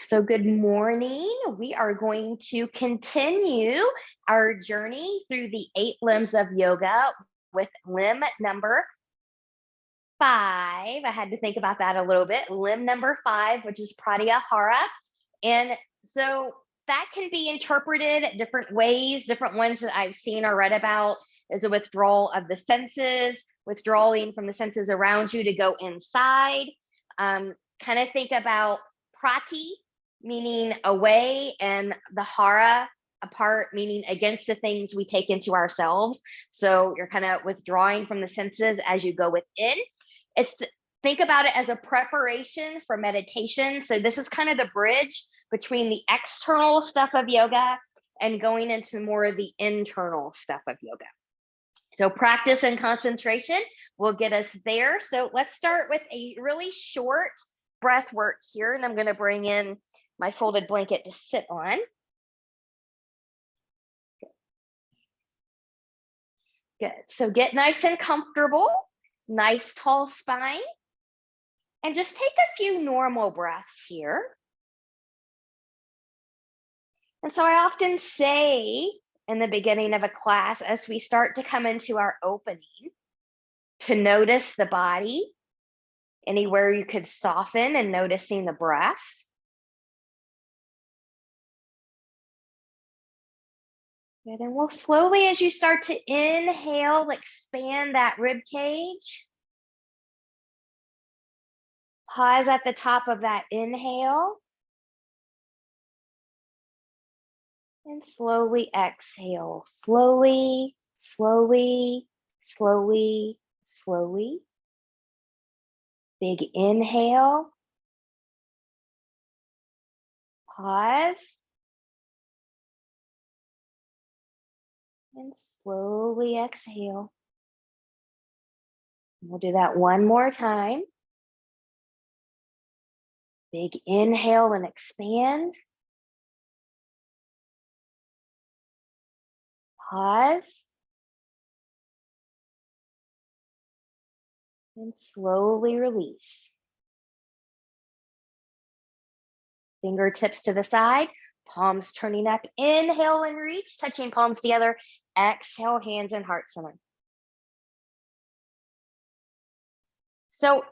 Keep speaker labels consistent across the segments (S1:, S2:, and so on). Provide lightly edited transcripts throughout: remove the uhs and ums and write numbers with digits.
S1: So good morning. We are going to continue our journey through the 8 limbs of yoga with limb number 5. I had to think about that a little bit. Limb number 5, which is Pratyahara. And so that can be interpreted different ways. Different ones that I've seen or read about is a withdrawal of the senses, withdrawing from the senses around you to go inside. Kind of think about prati, meaning away, and the hara, apart, meaning against the things we take into ourselves. So you're kind of withdrawing from the senses as you go within. It's Think about it as a preparation for meditation. So this is kind of the bridge between the external stuff of yoga and going into more of the internal stuff of yoga. So practice and concentration will get us there. So let's start with a really short breath work here. And I'm going to bring in my folded blanket to sit on. Good. So get nice and comfortable, nice tall spine. And just take a few normal breaths here. And so I often say in the beginning of a class, as we start to come into our opening, to notice the body, anywhere you could soften and noticing the breath. Good, and we'll slowly, as you start to inhale, expand that rib cage. Pause at the top of that inhale. And slowly exhale. Slowly, slowly, slowly, slowly. Big inhale. Pause. And slowly exhale. We'll do that one more time. Big inhale and expand. Pause. And slowly release. Fingertips to the side, palms turning up. Inhale and reach, touching palms together. Exhale, hands and heart center. So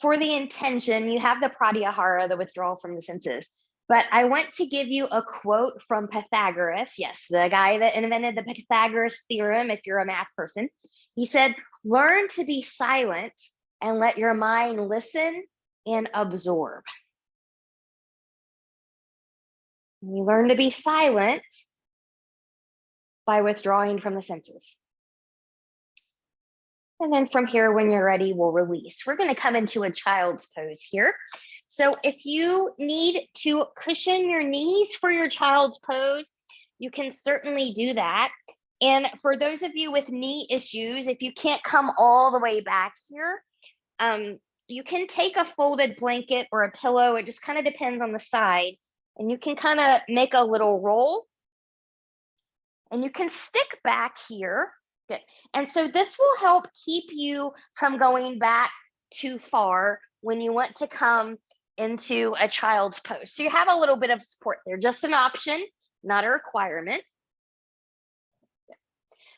S1: for the intention, you have the Pratyahara, the withdrawal from the senses. But I want to give you a quote from Pythagoras. Yes, the guy that invented the Pythagoras theorem, if you're a math person. He said, learn to be silent and let your mind listen and absorb. You learn to be silent by withdrawing from the senses. And then from here, when you're ready, we'll release. We're going to come into a child's pose here. So if you need to cushion your knees for your child's pose, you can certainly do that. And for those of you with knee issues, if you can't come all the way back here, you can take a folded blanket or a pillow. It just kind of depends on the side. And you can kind of make a little roll. And you can stick back here. Good. And so this will help keep you from going back too far when you want to come into a child's pose. So you have a little bit of support there, just an option, not a requirement.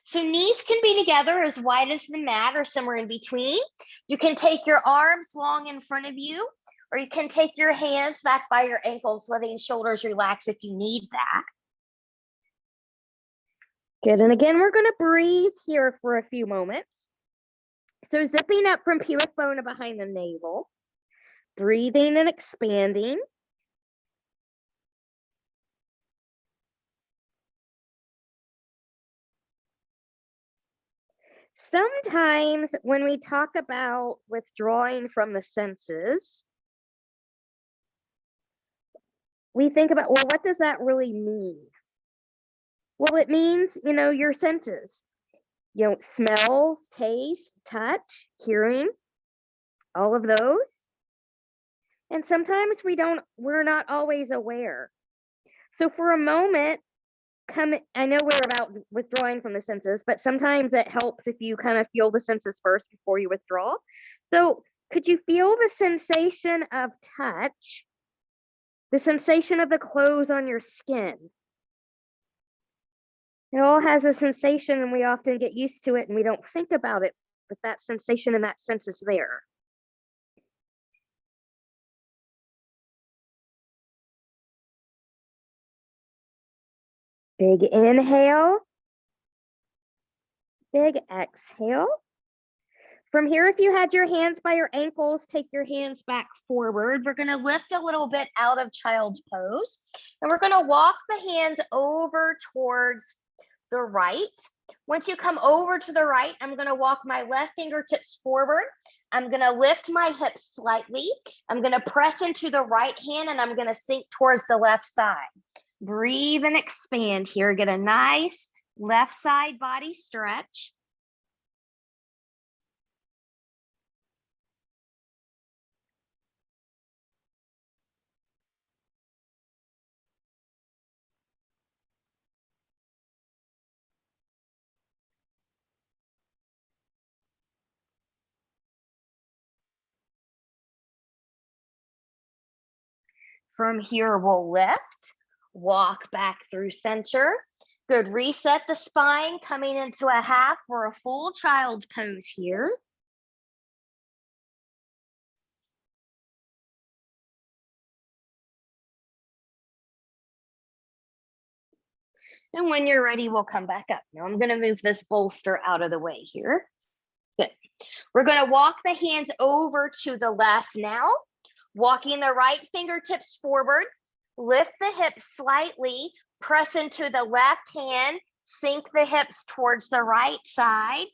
S1: So knees can be together as wide as the mat or somewhere in between. You can take your arms long in front of you, or you can take your hands back by your ankles, letting shoulders relax if you need that. Good, and again, we're gonna breathe here for a few moments. So zipping up from pubic bone behind the navel, breathing and expanding. Sometimes when we talk about withdrawing from the senses, we think about, well, what does that really mean? Well, it means, your senses, smell, taste, touch, hearing, all of those. And sometimes we're not always aware. So for a moment, I know we're about withdrawing from the senses, but sometimes it helps if you kind of feel the senses first before you withdraw. So could you feel the sensation of touch The sensation of the clothes on your skin. It all has a sensation and we often get used to it and we don't think about it, but that sensation and that sense is there. Big inhale, big exhale. From here, if you had your hands by your ankles, take your hands back forward. We're going to lift a little bit out of child's pose, and we're going to walk the hands over towards the right. Once you come over to the right, I'm going to walk my left fingertips forward. I'm going to lift my hips slightly. I'm going to press into the right hand, and I'm going to sink towards the left side. Breathe and expand here. Get a nice left side body stretch. From here, we'll lift, walk back through center. Good, reset the spine, coming into a half or a full child's pose here. And when you're ready, we'll come back up. Now I'm gonna move this bolster out of the way here. Good. We're gonna walk the hands over to the left now, walking the right fingertips forward, lift the hips slightly, press into the left hand, sink the hips towards the right side,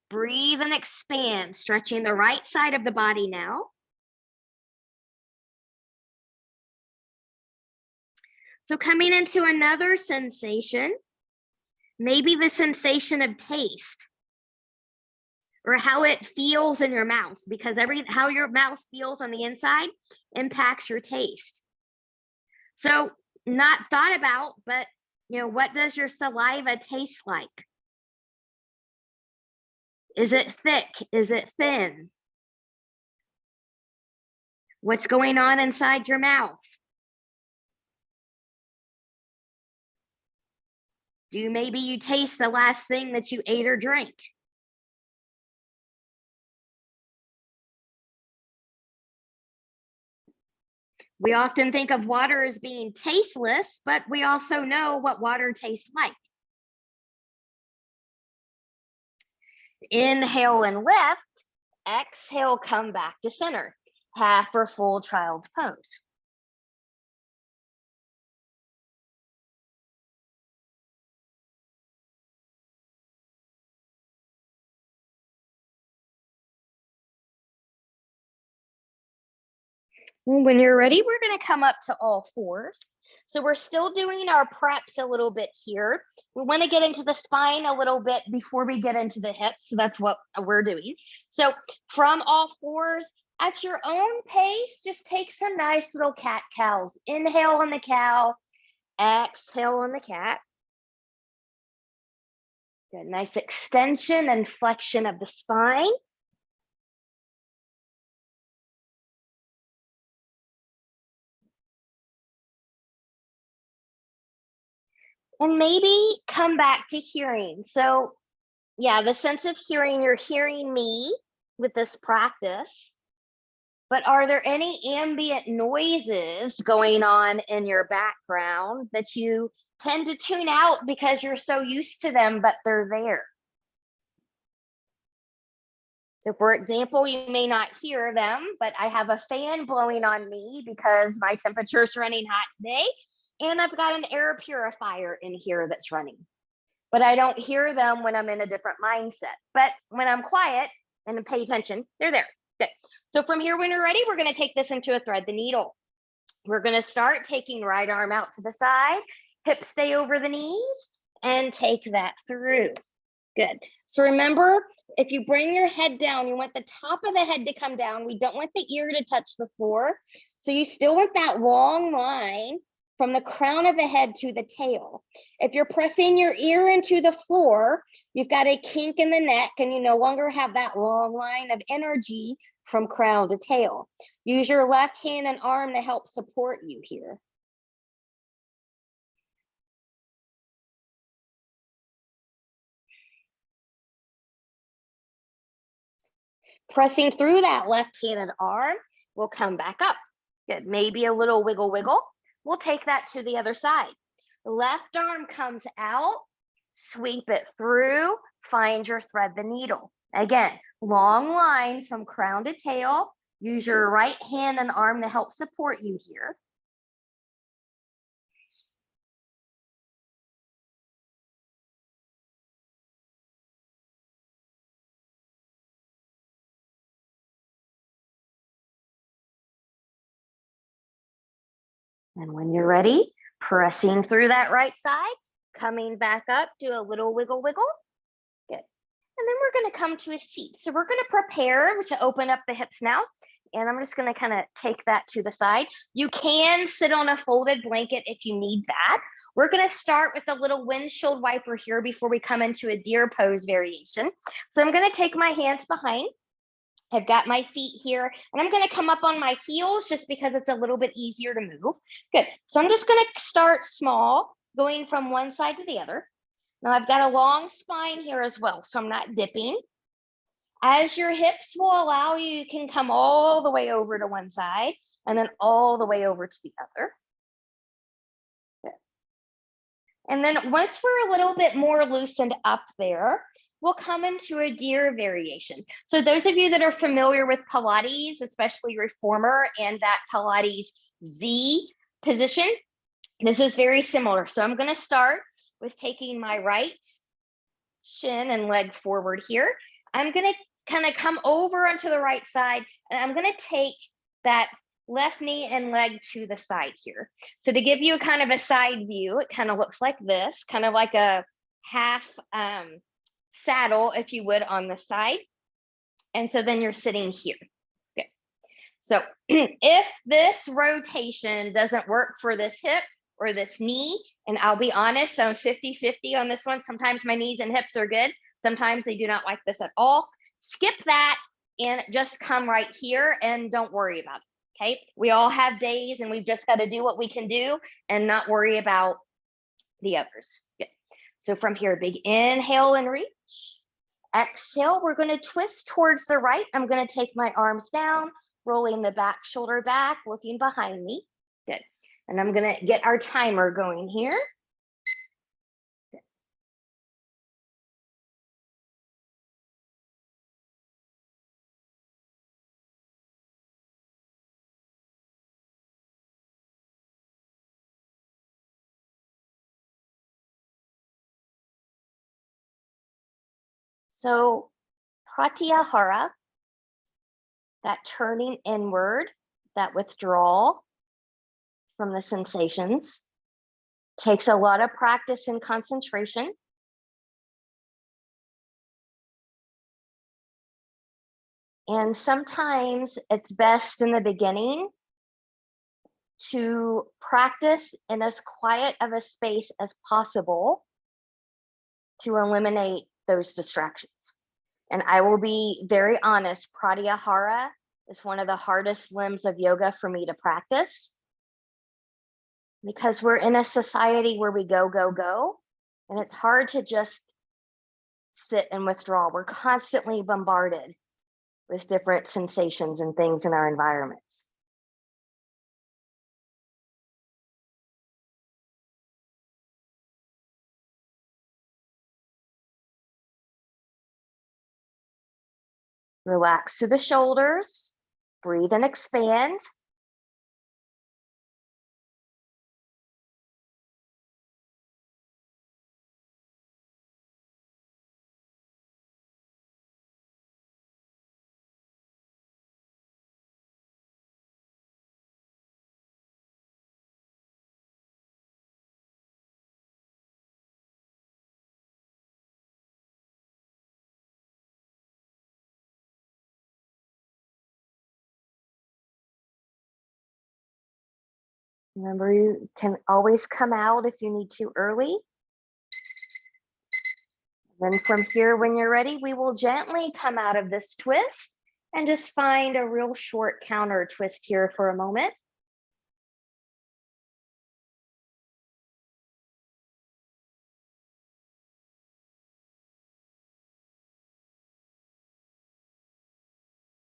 S1: breathe and expand, stretching the right side of the body now. So coming into another sensation, maybe the sensation of taste or how it feels in your mouth, because how your mouth feels on the inside impacts your taste. So not thought about, but what does your saliva taste like? Is it thick? Is it thin? What's going on inside your mouth? Maybe you taste the last thing that you ate or drank? We often think of water as being tasteless, but we also know what water tastes like. Inhale and lift, exhale, come back to center. Half or full child's pose. When you're ready, we're going to come up to all fours. So we're still doing our preps a little bit here. We want to get into the spine a little bit before we get into the hips. So that's what we're doing. So from all fours, at your own pace, just take some nice little cat cows. Inhale on the cow, exhale on the cat. Good, nice extension and flexion of the spine. And maybe come back to hearing. So yeah, the sense of hearing, you're hearing me with this practice, but are there any ambient noises going on in your background that you tend to tune out because you're so used to them, but they're there? So for example, you may not hear them, but I have a fan blowing on me because my temperature is running hot today. And I've got an air purifier in here that's running, but I don't hear them when I'm in a different mindset. But when I'm quiet and pay attention, they're there. Good. So from here, when you're ready, we're going to take this into a thread the needle. We're going to start taking right arm out to the side, hips stay over the knees, and take that through. Good. So remember, if you bring your head down, you want the top of the head to come down. We don't want the ear to touch the floor. So you still want that long line from the crown of the head to the tail. If you're pressing your ear into the floor, you've got a kink in the neck and you no longer have that long line of energy from crown to tail. Use your left hand and arm to help support you here. Pressing through that left-handed arm, we'll come back up. Good, maybe a little wiggle, wiggle. We'll take that to the other side. The left arm comes out, sweep it through, find your thread the needle. Again, long line from crown to tail. Use your right hand and arm to help support you here. And when you're ready, pressing through that right side, coming back up, do a little wiggle, wiggle. Good. And then we're going to come to a seat. So we're going to prepare to open up the hips now. And I'm just going to kind of take that to the side. You can sit on a folded blanket if you need that. We're going to start with a little windshield wiper here before we come into a deer pose variation. So I'm going to take my hands behind. I've got my feet here, and I'm going to come up on my heels just because it's a little bit easier to move. Good. So I'm just going to start small, going from one side to the other. Now I've got a long spine here as well, so I'm not dipping. As your hips will allow you, you can come all the way over to one side and then all the way over to the other. Good. And then once we're a little bit more loosened up there, we'll come into a deer variation. So those of you that are familiar with Pilates, especially reformer and that Pilates Z position, this is very similar. So I'm going to start with taking my right shin and leg forward here. I'm going to kind of come over onto the right side, and I'm going to take that left knee and leg to the side here. So to give you kind of a side view, it kind of looks like this, kind of like a half saddle, if you would, on the side. And so then you're sitting here. Okay. So if this rotation doesn't work for this hip or this knee, and I'll be honest, I'm 50-50 on this one. Sometimes my knees and hips are good. Sometimes they do not like this at all. Skip that and just come right here and don't worry about it. Okay. We all have days and we've just got to do what we can do and not worry about the others. Good. So from here, big inhale and reach. Exhale, we're going to twist towards the right. I'm going to take my arms down, rolling the back shoulder back, looking behind me. Good. And I'm going to get our timer going here. Good. So Pratyahara, that turning inward, that withdrawal from the sensations, takes a lot of practice and concentration. And sometimes it's best in the beginning to practice in as quiet of a space as possible to eliminate those distractions. And I will be very honest, Pratyahara is one of the hardest limbs of yoga for me to practice because we're in a society where we go, go, go, and it's hard to just sit and withdraw. We're constantly bombarded with different sensations and things in our environments. Relax through the shoulders, breathe and expand. Remember, you can always come out if you need to early. Then from here, when you're ready, we will gently come out of this twist and just find a real short counter twist here for a moment.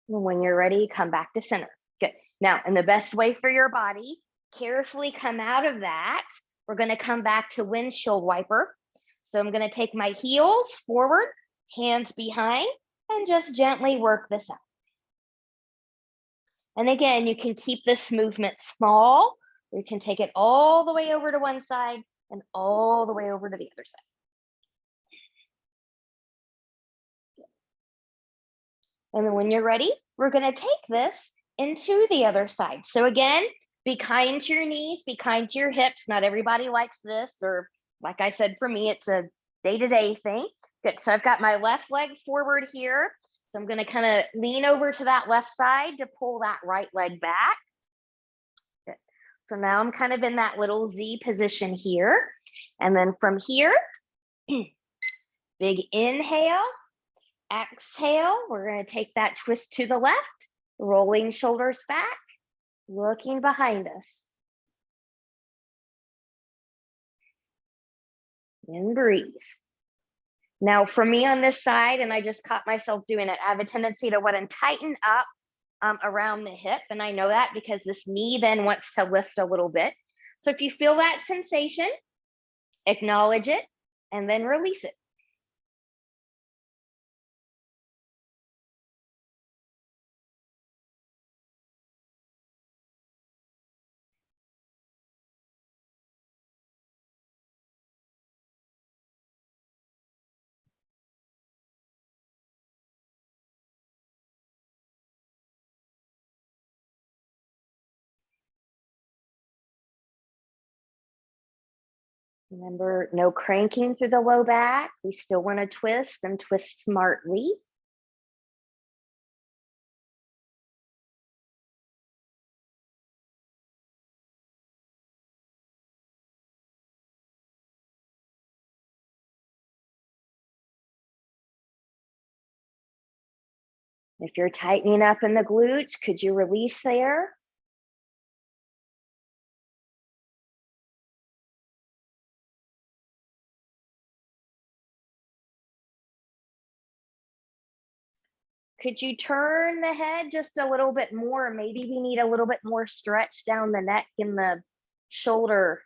S1: And when you're ready, come back to center. Good. Now, in the best way for your body, carefully come out of that. We're going to come back to windshield wiper. So I'm going to take my heels forward, hands behind, and just gently work this out. And again, you can keep this movement small. Or you can take it all the way over to one side and all the way over to the other side. And then when you're ready, we're going to take this into the other side. So again, be kind to your knees, be kind to your hips. Not everybody likes this, or like I said, for me, it's a day-to-day thing. Good. So I've got my left leg forward here. So I'm going to kind of lean over to that left side to pull that right leg back. Good. So now I'm kind of in that little Z position here. And then from here, big inhale, exhale. We're going to take that twist to the left, rolling shoulders back, looking behind us. And breathe. Now for me on this side, and I just caught myself doing it, I have a tendency to want to tighten up around the hip. And I know that because this knee then wants to lift a little bit. So if you feel that sensation, acknowledge it and then release it. Remember, no cranking through the low back. We still want to twist and twist smartly. If you're tightening up in the glutes, could you release there? Could you turn the head just a little bit more? Maybe we need a little bit more stretch down the neck in the shoulder,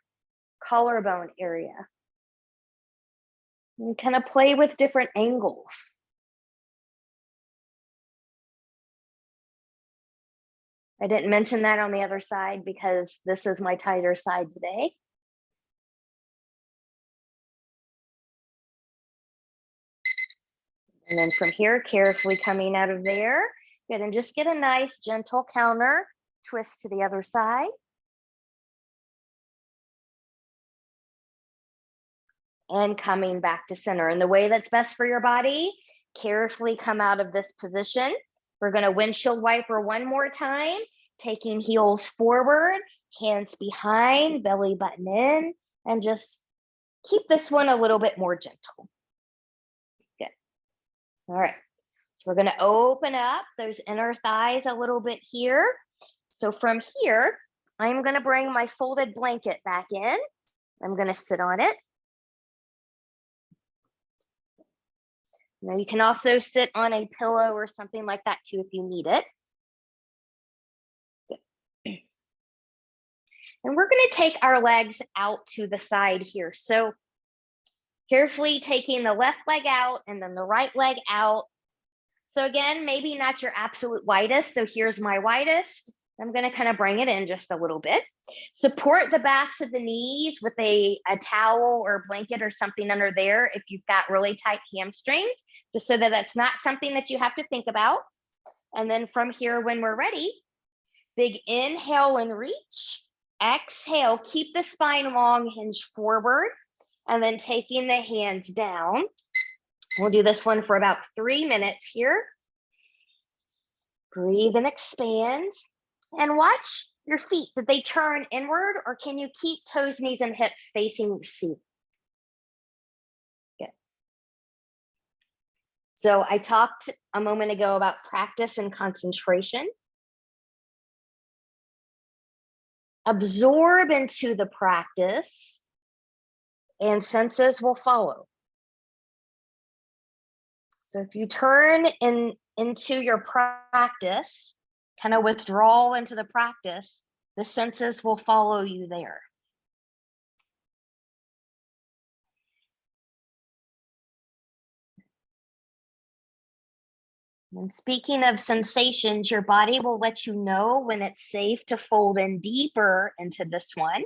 S1: collarbone area. And kind of play with different angles. I didn't mention that on the other side because this is my tighter side today. And then from here, carefully coming out of there. Good, and just get a nice gentle counter twist to the other side. And coming back to center. And the way that's best for your body, carefully come out of this position. We're going to windshield wiper one more time, taking heels forward, hands behind, belly button in, and just keep this one a little bit more gentle. Good. All right. So we're going to open up those inner thighs a little bit here. So from here, I'm going to bring my folded blanket back in. I'm going to sit on it. Now you can also sit on a pillow or something like that too if you need it. Good. And we're going to take our legs out to the side here. So carefully taking the left leg out and then the right leg out. So again, maybe not your absolute widest. So here's my widest. I'm going to kind of bring it in just a little bit. Support the backs of the knees with a towel or blanket or something under there if you've got really tight hamstrings, just so that that's not something that you have to think about. And then from here, when we're ready, big inhale and reach. Exhale, keep the spine long, hinge forward, and then taking the hands down. We'll do this one for about 3 minutes here. Breathe and expand. And watch Your feet, did they turn inward or can you keep toes, knees, and hips facing your seat? Good. So I talked a moment ago about practice and concentration. Absorb into the practice and senses will follow. So if you turn into your practice, kind of withdraw into the practice, the senses will follow you there. And speaking of sensations, your body will let you know when it's safe to fold in deeper into this one.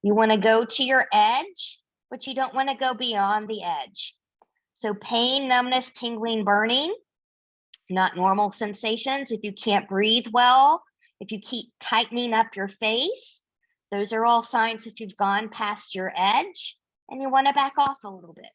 S1: You want to go to your edge, but you don't want to go beyond the edge. So pain, numbness, tingling, burning, not normal sensations. If you can't breathe well, if you keep tightening up your face, those are all signs that you've gone past your edge and you want to back off a little bit.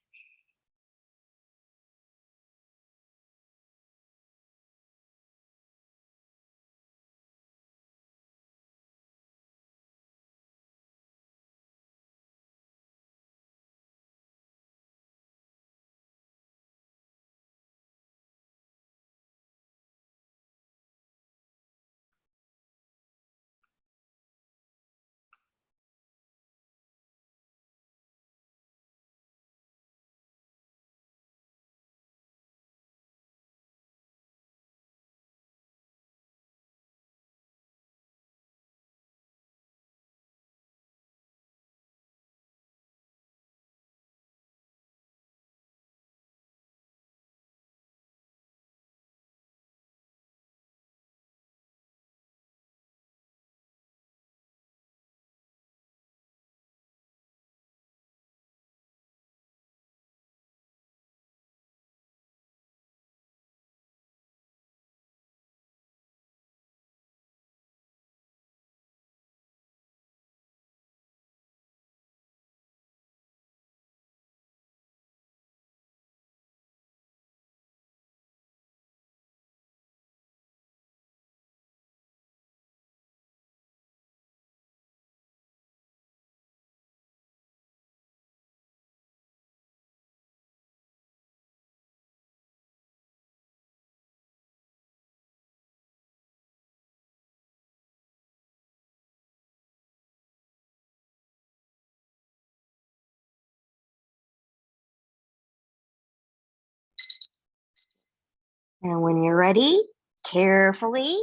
S1: And when you're ready, carefully,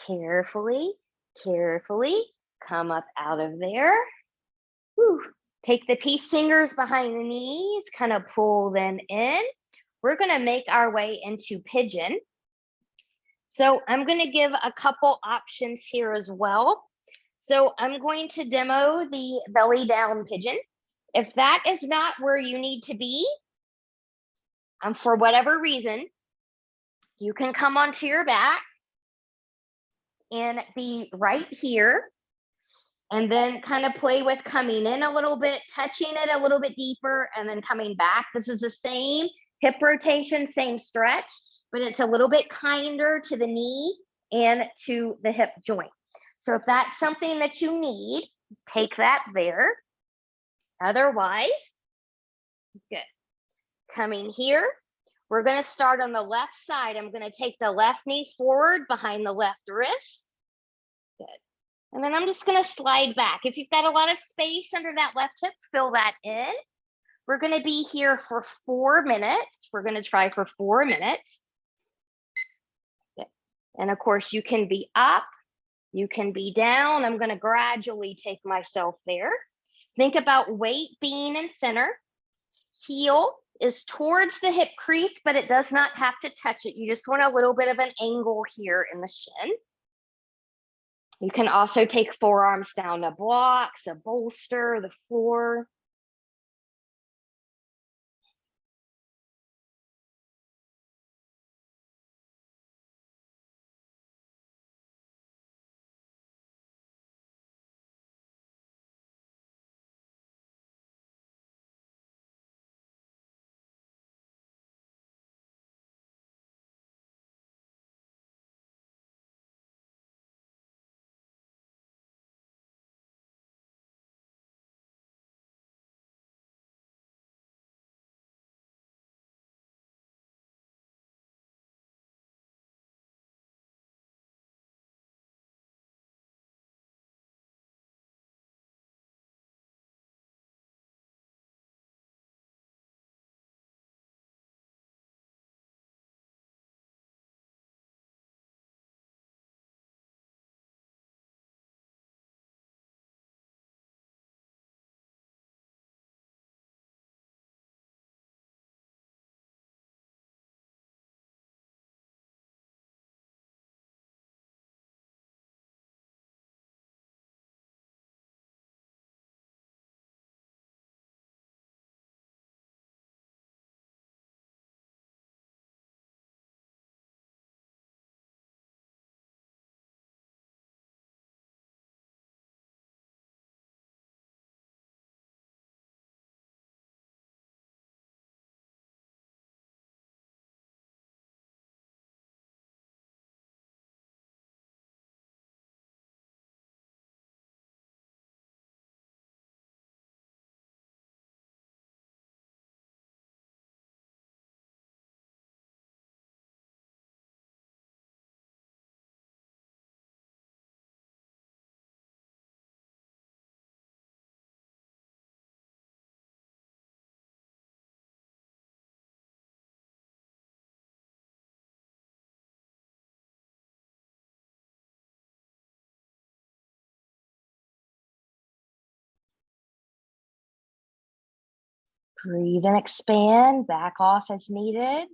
S1: carefully, carefully come up out of there. Whew. Take the peace fingers behind the knees, kind of pull them in. We're going to make our way into pigeon. So I'm going to give a couple options here as well. So I'm going to demo the belly down pigeon. If that is not where you need to be, for whatever reason, you can come onto your back and be right here. And then kind of play with coming in a little bit, touching it a little bit deeper, and then coming back. This is the same hip rotation, same stretch, but it's a little bit kinder to the knee and to the hip joint. So if that's something that you need, take that there. Otherwise, good. Coming here, we're going to start on the left side. I'm going to take the left knee forward behind the left wrist. Good. And then I'm just going to slide back. If you've got a lot of space under that left hip, fill that in. We're going to be here for 4 minutes. We're going to try for 4 minutes. Good. And of course, you can be up, you can be down. I'm going to gradually take myself there. Think about weight being in center. Heel is towards the hip crease, but it does not have to touch it. You just want a little bit of an angle here in the shin. You can also take forearms down to blocks, a bolster, the floor. Breathe and expand, back off as needed.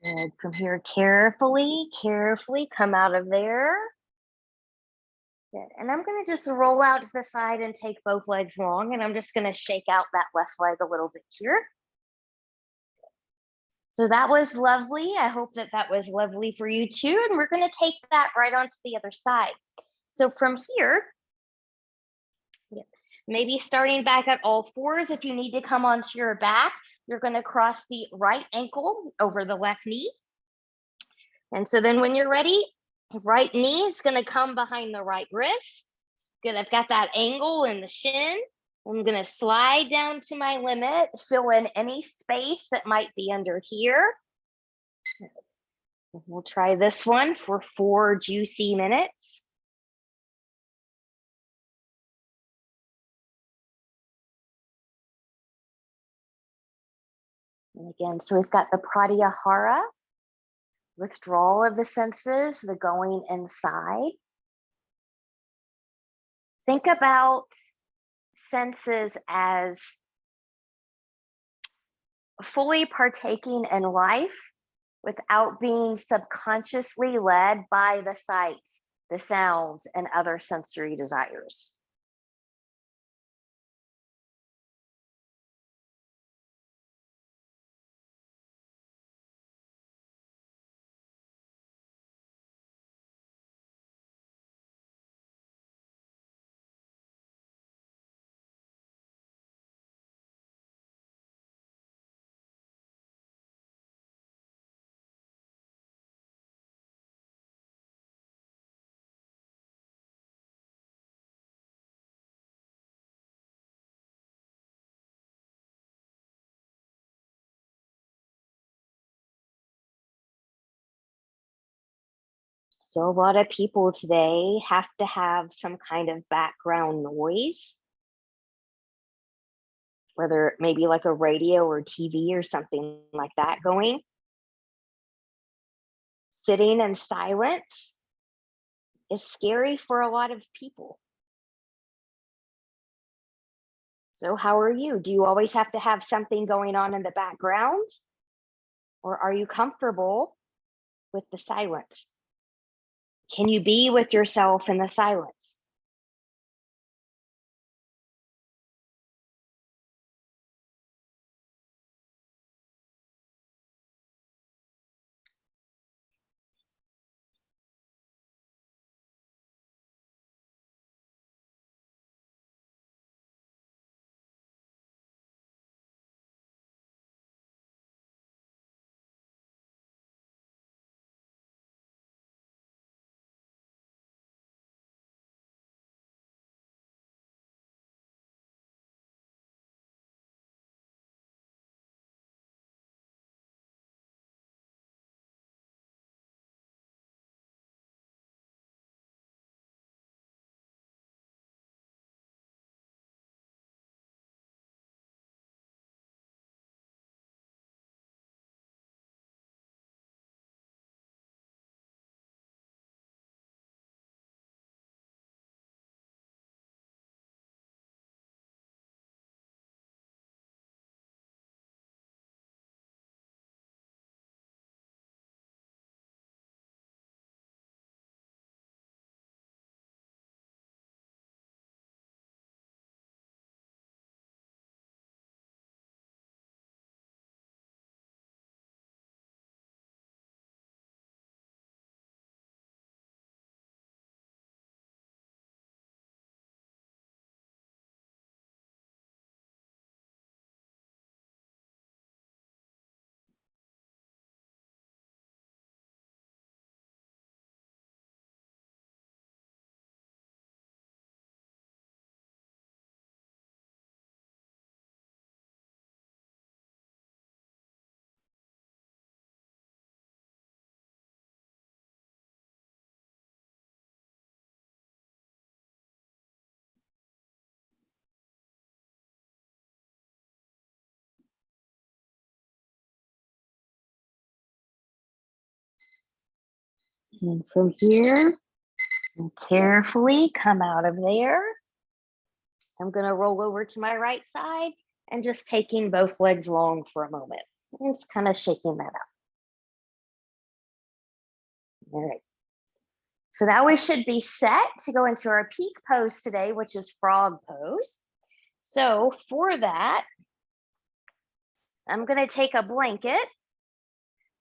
S1: Good. From here, carefully come out of there. Good. And I'm going to just roll out to the side and take both legs long. And I'm just going to shake out that left leg a little bit here. So that was lovely. I hope that that was lovely for you too. And we're going to take that right onto the other side. So from here, maybe starting back at all fours, if you need to come onto your back, you're going to cross the right ankle over the left knee. And so then when you're ready, right knee is going to come behind the right wrist. Good. I've got that angle in the shin. I'm going to slide down to my limit, fill in any space that might be under here. We'll try this one for 4 juicy minutes. And again, so we've got the Pratyahara, withdrawal of the senses, the going inside. Think about senses as fully partaking in life without being subconsciously led by the sights, the sounds, and other sensory desires. So a lot of people today have to have some kind of background noise, whether it may be like a radio or TV or something like that going. Sitting in silence is scary for a lot of people. So how are you? Do you always have to have something going on in the background? Or are you comfortable with the silence? Can you be with yourself in the silence? And from here, and carefully come out of there. I'm going to roll over to my right side and just taking both legs long for a moment. And just kind of shaking that out. All right. So now we should be set to go into our peak pose today, which is frog pose. So for that, I'm going to take a blanket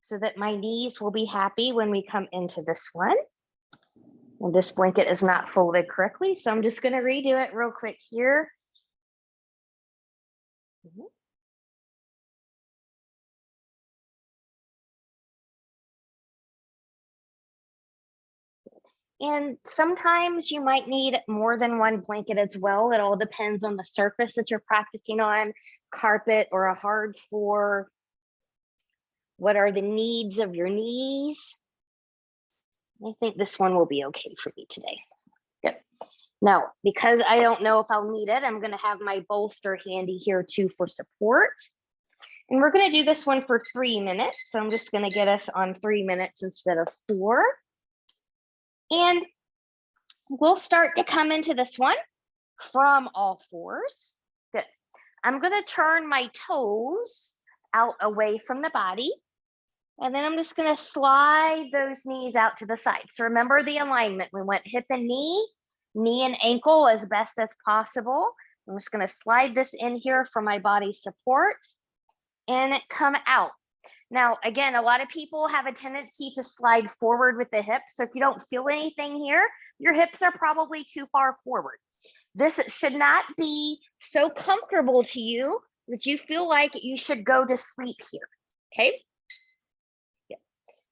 S1: so that my knees will be happy when we come into this one. And this blanket is not folded correctly, so I'm just going to redo it real quick here. And sometimes you might need more than one blanket as well. It all depends on the surface that you're practicing on, carpet or a hard floor. What are the needs of your knees? I think this one will be okay for me today. Good. Now, because I don't know if I'll need it, I'm going to have my bolster handy here too for support. And we're going to do this one for 3 minutes. So I'm just going to get us on 3 minutes instead of 4. And we'll start to come into this one from all fours. Good. I'm going to turn my toes out away from the body. And then I'm just going to slide those knees out to the side. So remember the alignment. We went hip and knee and ankle as best as possible. I'm just going to slide this in here for my body support and come out. Now, again, a lot of people have a tendency to slide forward with the hips. So if you don't feel anything here, your hips are probably too far forward. This should not be so comfortable to you that you feel like you should go to sleep here, okay? Yeah.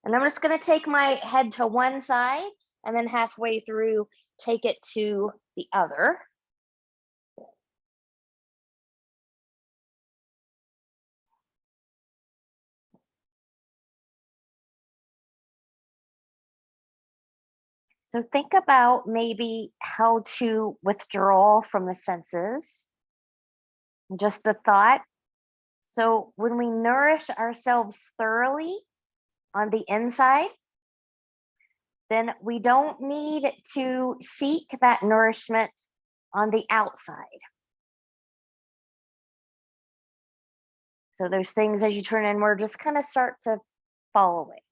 S1: And I'm just gonna take my head to one side and then halfway through, take it to the other. So think about maybe how to withdraw from the senses. Just a thought. So when we nourish ourselves thoroughly on the inside, then we don't need to seek that nourishment on the outside. So those things as you turn inward just kind of start to fall away.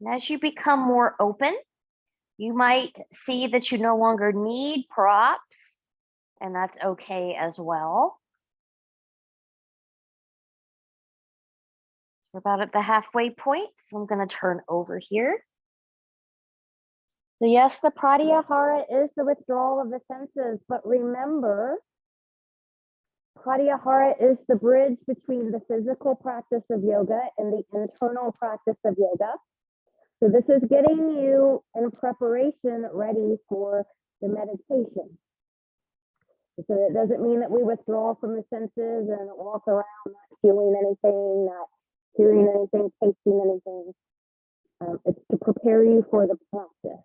S1: And as you become more open, you might see that you no longer need props, and that's okay as well. We're about at the halfway point, so I'm going to turn over here. So yes, the Pratyahara is the withdrawal of the senses, but remember, Pratyahara is the bridge between the physical practice of yoga and the internal practice of yoga. So this is getting you in preparation ready for the meditation. So it doesn't mean that we withdraw from the senses and walk around not feeling anything, not hearing anything, tasting anything. It's to prepare you for the practice.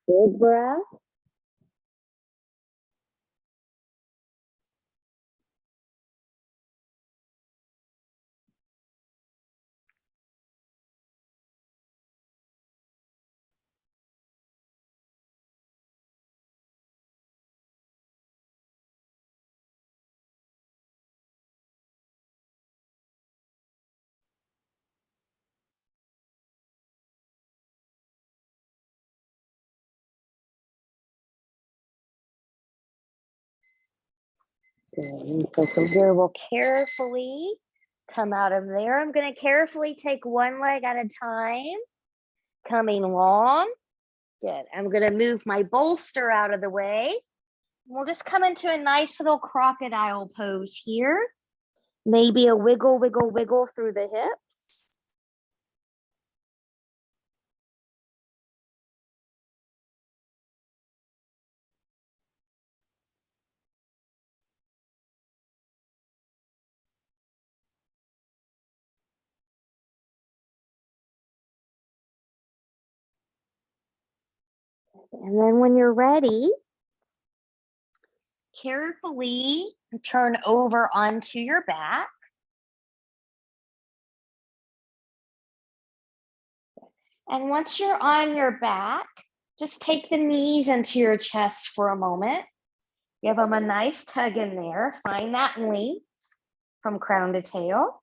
S1: Big breath. Good. And so from here, we'll carefully come out of there. I'm going to carefully take one leg at a time, coming long. Good. I'm going to move my bolster out of the way. We'll just come into a nice little crocodile pose here. Maybe a wiggle, wiggle, wiggle through the hips. And then when you're ready, carefully turn over onto your back. And once you're on your back, just take the knees into your chest for a moment. Give them a nice tug in there. Find that length from crown to tail.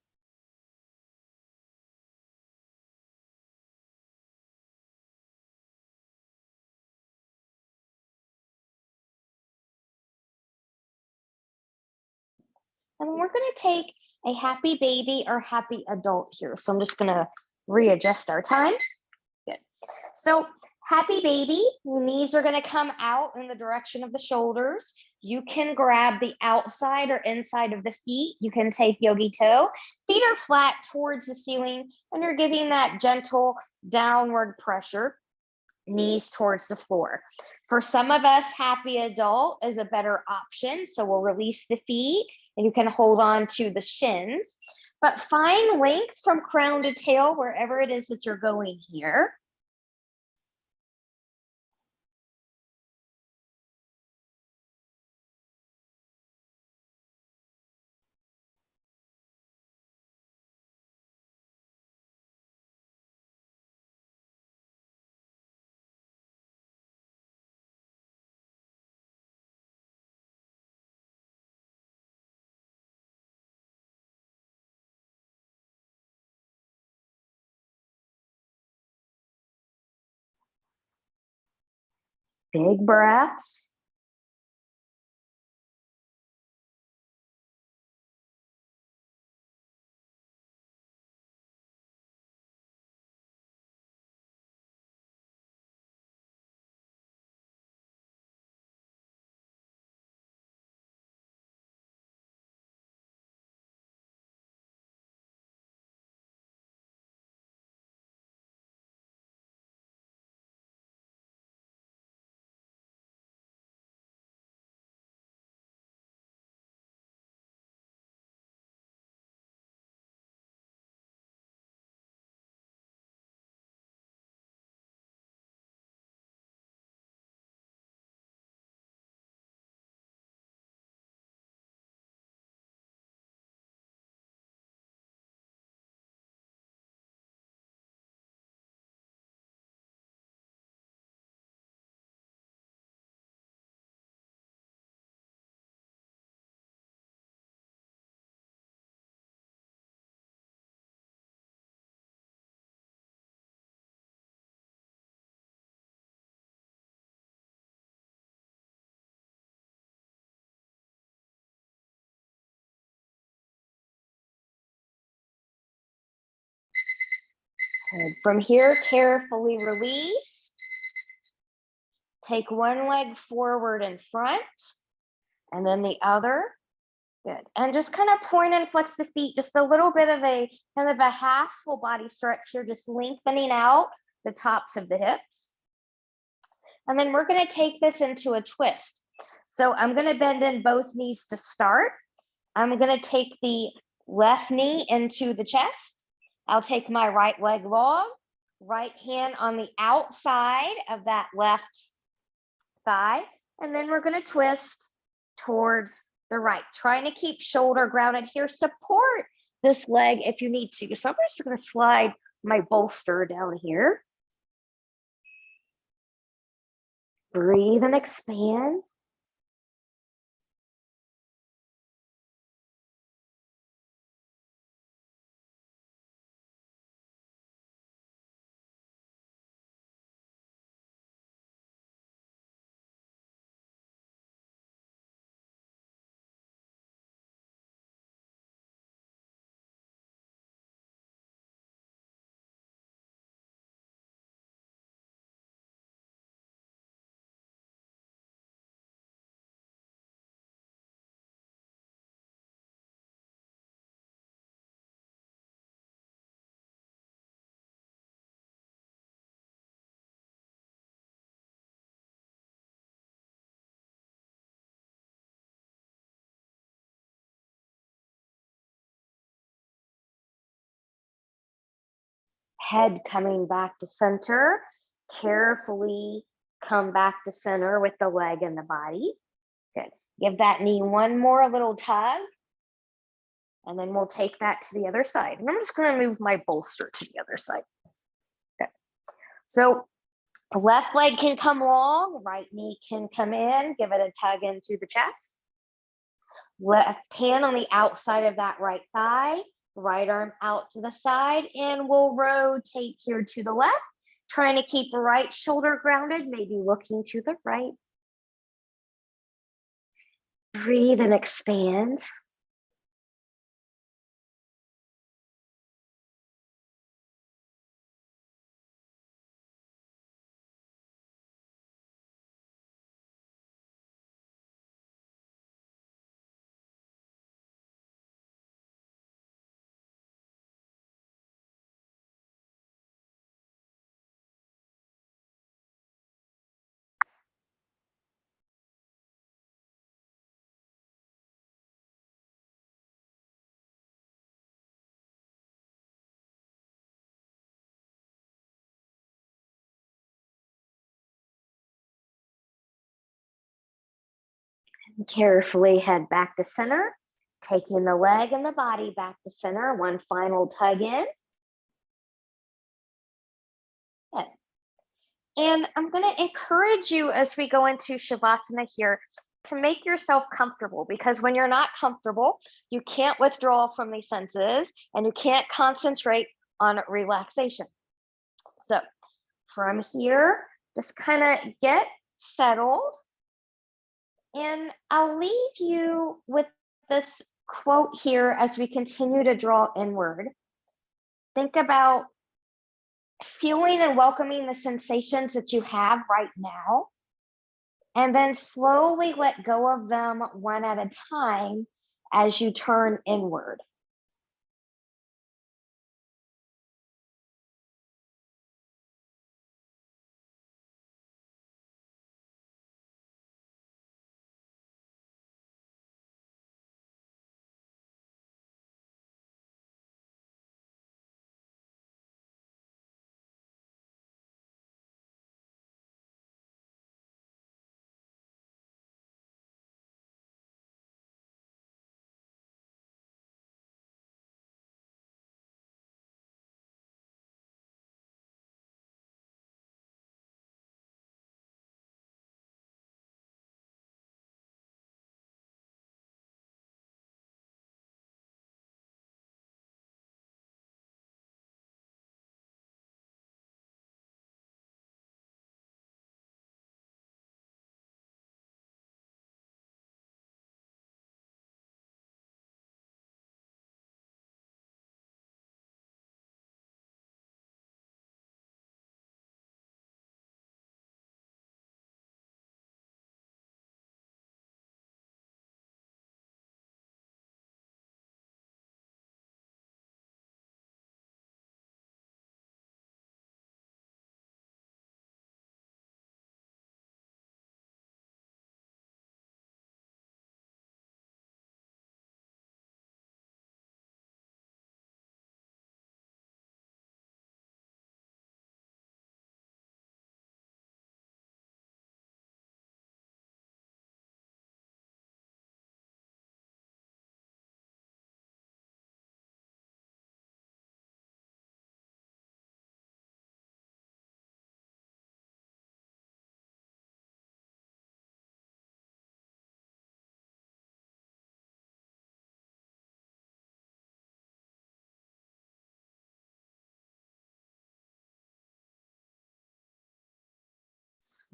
S1: And we're going to take a happy baby or happy adult here. So I'm just going to readjust our time. Good. So happy baby, knees are going to come out in the direction of the shoulders. You can grab the outside or inside of the feet. You can take yogi toe. Feet are flat towards the ceiling, and you're giving that gentle downward pressure, knees towards the floor. For some of us, happy adult is a better option. So we'll release the feet and you can hold on to the shins, but find length from crown to tail wherever it is that you're going here. Big breaths. Good. From here, carefully release. Take one leg forward in front and then the other. Good. And just kind of point and flex the feet, just a little bit of a kind of a half full body stretch here, just lengthening out the tops of the hips. And then we're going to take this into a twist. So I'm going to bend in both knees to start. I'm going to take the left knee into the chest. I'll take my right leg long, right hand on the outside of that left thigh, and then we're going to twist towards the right, trying to keep shoulder grounded here. Support this leg if you need to. So I'm just going to slide my bolster down here. Breathe and expand. head coming back to center. Carefully come back to center with the leg and the body. Good. Give that knee one more little tug. And then we'll take that to the other side. And I'm just going to move my bolster to the other side. Good. So left leg can come long, right knee can come in, give it a tug into the chest. Left hand on the outside of that right thigh, right arm out to the side, and we'll rotate here to the left, trying to keep the right shoulder grounded, maybe looking to the right. Breathe and expand. Carefully head back to center, taking the leg and the body back to center. One final tug in. Good. And I'm going to encourage you as we go into Shavasana here to make yourself comfortable, because when you're not comfortable, you can't withdraw from the senses and you can't concentrate on relaxation. So from here, just kind of get settled. And I'll leave you with this quote here as we continue to draw inward. Think about feeling and welcoming the sensations that you have right now, and then slowly let go of them one at a time as you turn inward.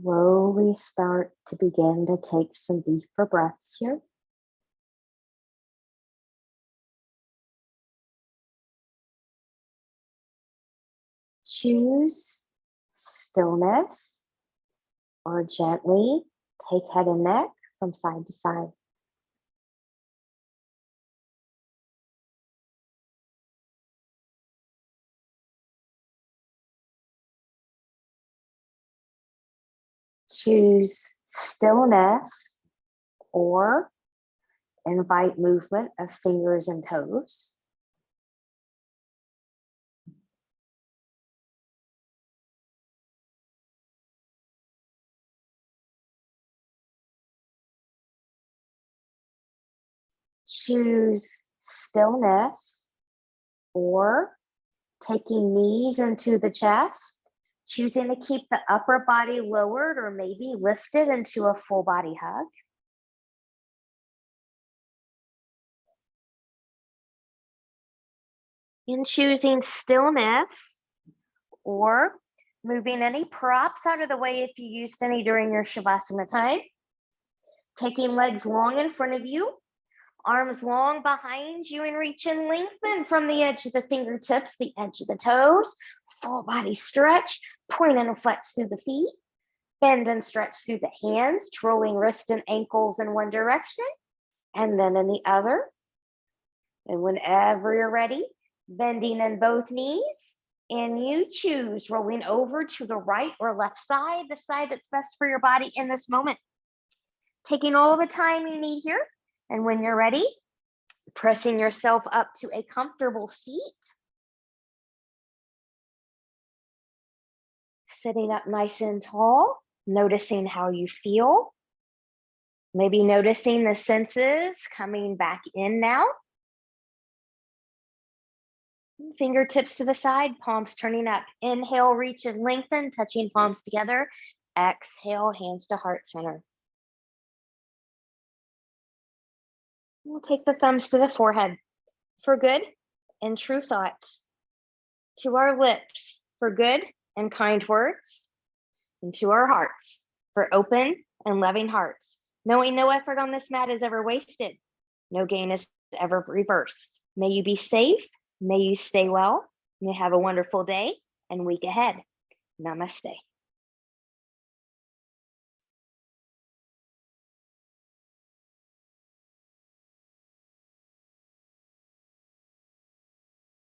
S1: Slowly start to begin to take some deeper breaths here. Choose stillness or gently take head and neck from side to side. Choose stillness or invite movement of fingers and toes. choose stillness or taking knees into the chest, choosing to keep the upper body lowered or maybe lifted into a full body hug. In choosing stillness or moving any props out of the way if you used any during your Shavasana time. Taking legs long in front of you, arms long behind you, and reach and lengthen from the edge of the fingertips, the edge of the toes. Full body stretch, point and flex through the feet. Bend and stretch through the hands, twirling wrists and ankles in one direction and then in the other. And whenever you're ready, bending in both knees, and you choose rolling over to the right or left side, the side that's best for your body in this moment. Taking all the time you need here, and when you're ready, pressing yourself up to a comfortable seat. Sitting up nice and tall, noticing how you feel. Maybe noticing the senses coming back in now. Fingertips to the side, palms turning up. Inhale, reach and lengthen, touching palms together. Exhale, hands to heart center. We'll take the thumbs to the forehead for good and true thoughts. To our lips for good and kind words. And to our hearts for open and loving hearts. Knowing no effort on this mat is ever wasted. No gain is ever reversed. May you be safe. May you stay well. May you have a wonderful day and week ahead. Namaste.